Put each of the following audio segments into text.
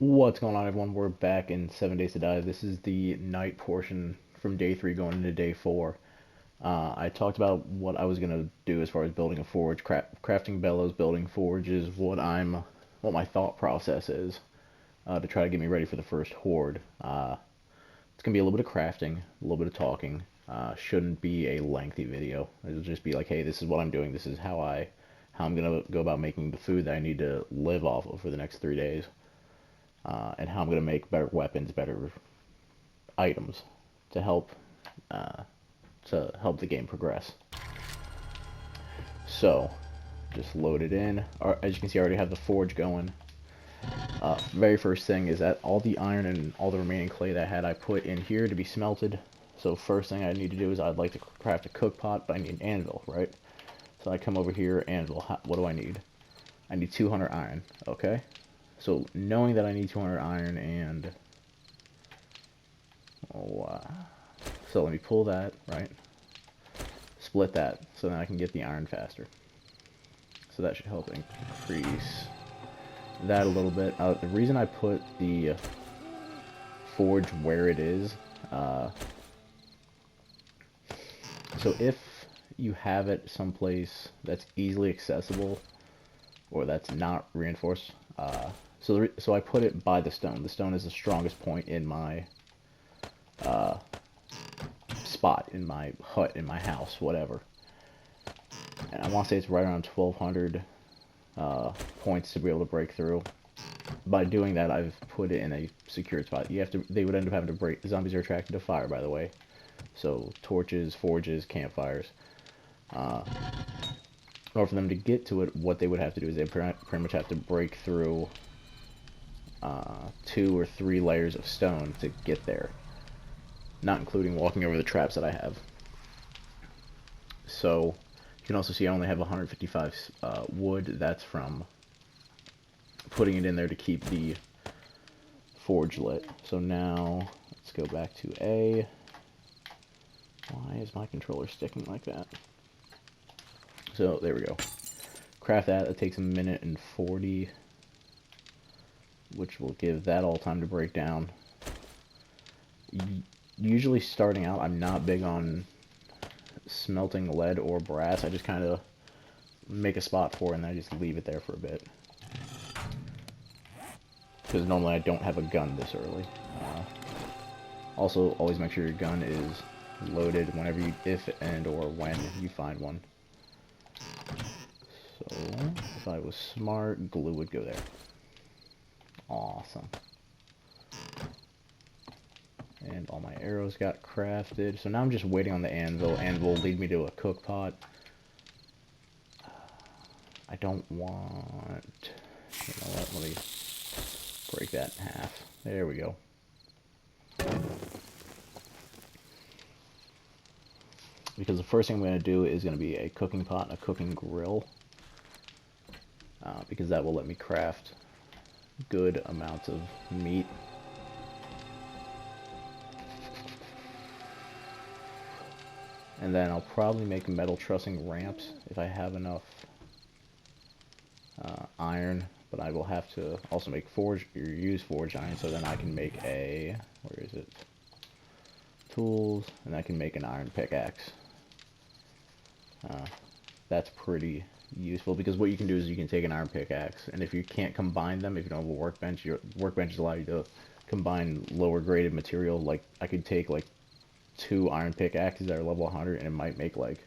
What's going on, everyone? We're back in 7 Days to Die. This is the night portion from day 3 going into day 4. I talked about what I was gonna do as far as building a forge, crafting bellows, building forges, what my thought process is to try to get me ready for the first horde. It's gonna be a little bit of crafting, a little bit of talking. Shouldn't be a lengthy video. It'll just be like, hey, this is what I'm doing. This is how I'm gonna go about making the food that I need to live off of for the next 3 days. And how I'm going to make better weapons, better items to help uh, the game progress. So, just load it in. As you can see, I already have the forge going. Very first thing is that all the iron and all the remaining clay that I had, I put in here to be smelted. So first thing I need to do is I'd like to craft a cook pot, but I need an anvil, right? So I come over here, anvil. What do I need? I need 200 iron. Okay. So knowing that I need 200 iron and so let me pull that, right? Split that so then I can get the iron faster. So that should help increase that a little bit. The reason I put the forge where it is, so if you have it someplace that's easily accessible or that's not reinforced, so I put it by the stone. The stone is the strongest point in my spot, in my hut, in my house, whatever. And I want to say it's right around 1200 points to be able to break through. By doing that, I've put it in a secured spot. They would end up having to break. Zombies are attracted to fire, by the way. So torches, forges, campfires. In order for them to get to it, what they would have to do is they pretty much have to break through 2 or 3 layers of stone to get there. Not including walking over the traps that I have. So you can also see I only have 155 wood. That's from putting it in there to keep the forge lit. So now let's go back to A. Why is my controller sticking like that? So there we go. Craft that. It takes a minute and 40, which will give that all time to break down. Usually starting out, I'm not big on smelting lead or brass. I just kind of make a spot for it and then I just leave it there for a bit. Because normally I don't have a gun this early. Also, always make sure your gun is loaded whenever if and or when you find one. So, if I was smart, glue would go there. Awesome. And all my arrows got crafted. So now I'm just waiting on the anvil. Anvil will lead me to a cook pot. I don't want... You know what? Let me break that in half. There we go. Because the first thing I'm going to do is going to be a cooking pot and a cooking grill. Because that will let me craft good amounts of meat. And then I'll probably make metal trussing ramps if I have enough iron, but I will have to also make forge or use forge iron, so then I can make a, where is it? Tools, and I can make an iron pickaxe. That's pretty useful because what you can do is you can take an iron pickaxe, and if you can't combine them, if you don't have a workbench, your workbenches allow you to combine lower graded material. Like I could take like 2 iron pickaxes that are level 100 and it might make like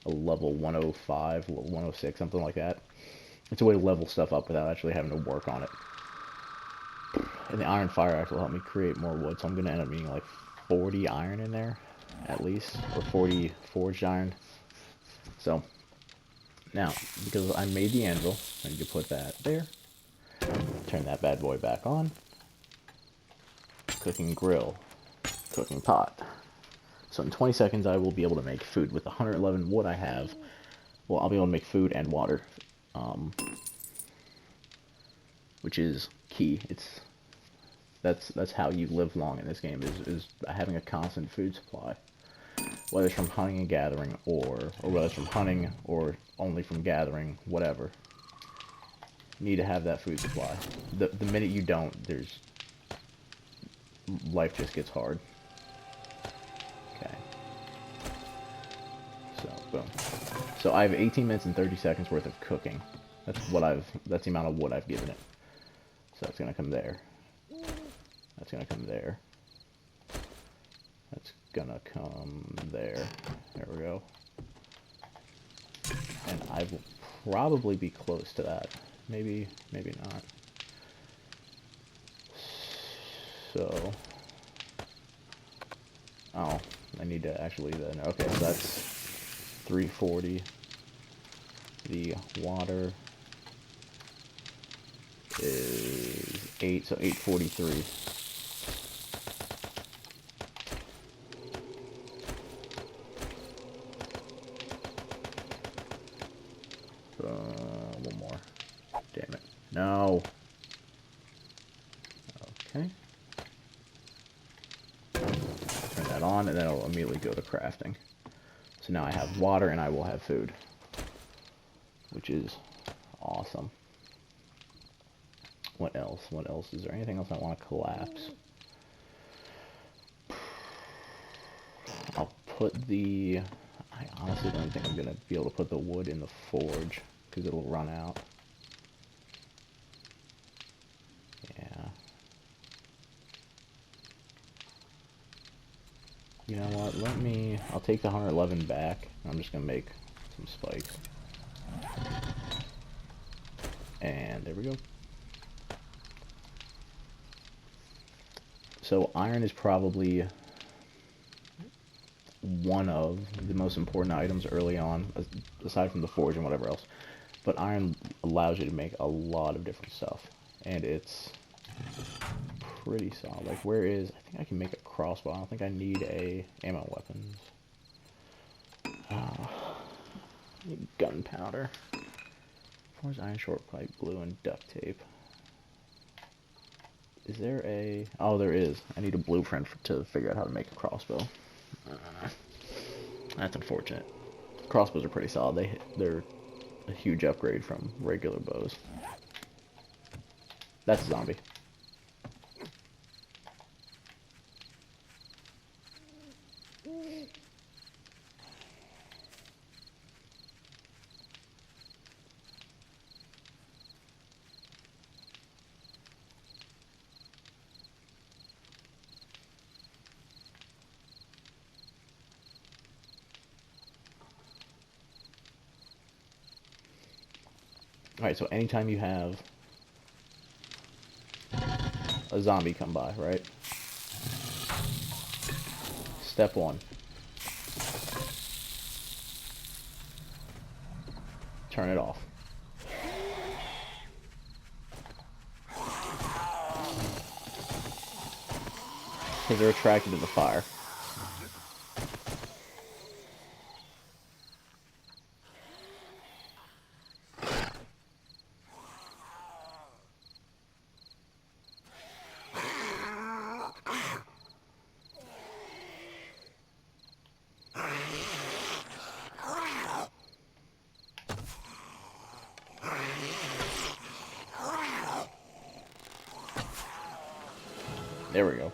a level 105, 106, something like that. It's a way to level stuff up without actually having to work on it. And the iron fire axe will help me create more wood, so I'm going to end up needing like 40 iron in there, at least, or 40 forged iron. So, now, because I made the anvil, I need to put that there. Turn that bad boy back on. Cooking grill. Cooking pot. So in 20 seconds I will be able to make food. With the 111 wood I have, well, I'll be able to make food and water. Which is key. That's how you live long in this game, is having a constant food supply. Whether it's from hunting and gathering, or whether it's from hunting or only from gathering, whatever. need to have that food supply. The minute you don't, life just gets hard. Okay. So, boom. So I have 18 minutes and 30 seconds worth of cooking. That's the amount of wood I've given it. So that's gonna come there. That's gonna come there. That's gonna come there. There we go. And I will probably be close to that. Maybe not. So, oh, I need to actually leave that in there. Okay, so that's 340. The water is 8, so 843. One more. Damn it. No. Okay. Turn that on, and then I'll immediately go to crafting. So now I have water, and I will have food, which is awesome. What else? What else? Is there anything else I want to collapse? I'll put the... I honestly don't think I'm going to be able to put the wood in the forge, because it'll run out. Yeah. You know what? I'll take the 111 back. I'm just going to make some spikes. And there we go. So iron is probably one of the most important items early on, aside from the forge and whatever else. But iron allows you to make a lot of different stuff, and it's pretty solid. Like, I think I can make a crossbow. I don't think I need ammo weapons. Need gunpowder. Where's iron short pipe, glue, and duct tape? Is there oh, there is. I need a blueprint to figure out how to make a crossbow. That's unfortunate. Crossbows are pretty solid. They're a huge upgrade from regular bows. That's a zombie. Alright, so anytime you have a zombie come by, right? Step 1. Turn it off. Because they're attracted to the fire. There we go.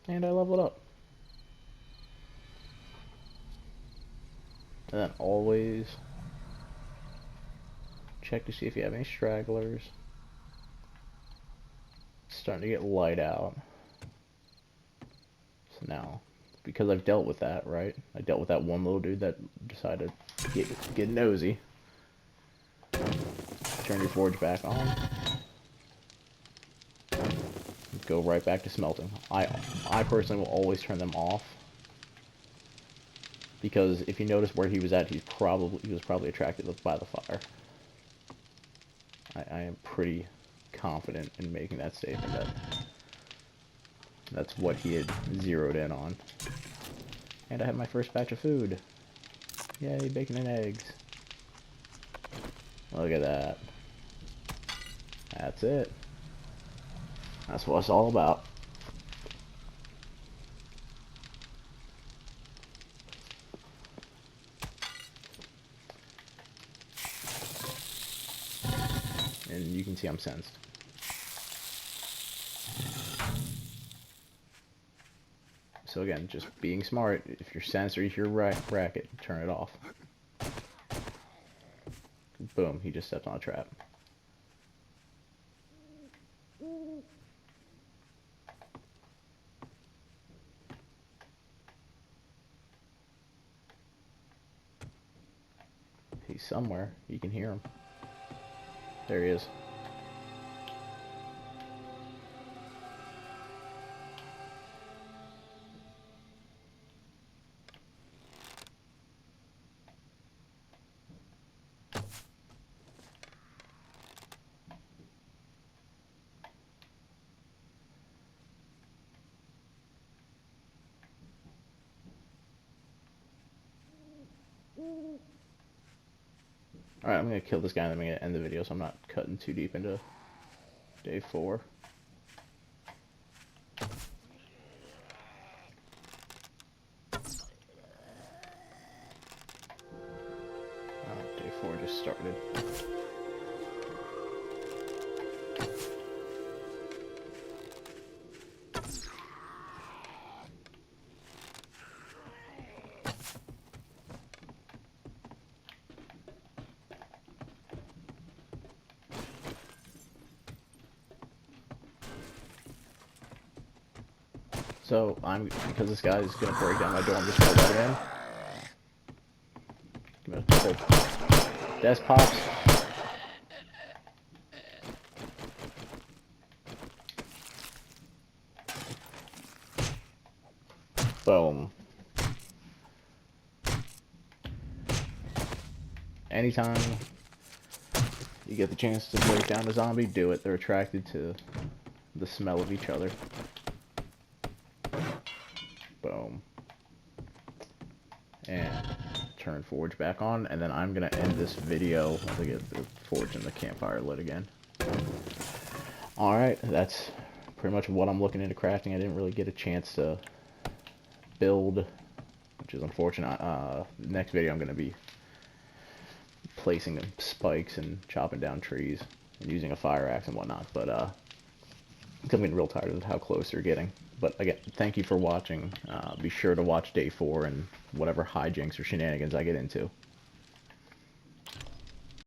And I leveled up. And then always check to see if you have any stragglers. It's starting to get light out. So now, because I've dealt with that, right? I dealt with that one little dude that decided to get nosy. Turn your forge back on. Go right back to smelting. I personally will always turn them off, because if you notice where he was at, he was probably attracted by the fire. I am pretty confident in making that statement that that's what he had zeroed in on. And I have my first batch of food. Yay, bacon and eggs. Look at that. That's it. That's what it's all about. and you can see I'm sensed. So again, just being smart. If you're sensed or if you're racket, turn it off. Boom, he just stepped on a trap. He's somewhere. You can hear him. There he is. Alright, I'm gonna kill this guy and then I'm gonna end the video so I'm not cutting too deep into day 4. Day 4 just started. So because this guy is gonna break down my door, I'm just gonna let him in. Give him a couple desk pops. Boom. Anytime you get the chance to break down a zombie, do it. They're attracted to the smell of each other. Boom. And turn Forge back on, and then I'm gonna end this video to get the Forge and the campfire lit again. Alright, that's pretty much what I'm looking into crafting. I didn't really get a chance to build, which is unfortunate. Next video I'm gonna be placing spikes and chopping down trees and using a fire axe and whatnot, but I'm getting real tired of how close they're getting. But again, thank you for watching. Be sure to watch day 4 and whatever hijinks or shenanigans I get into.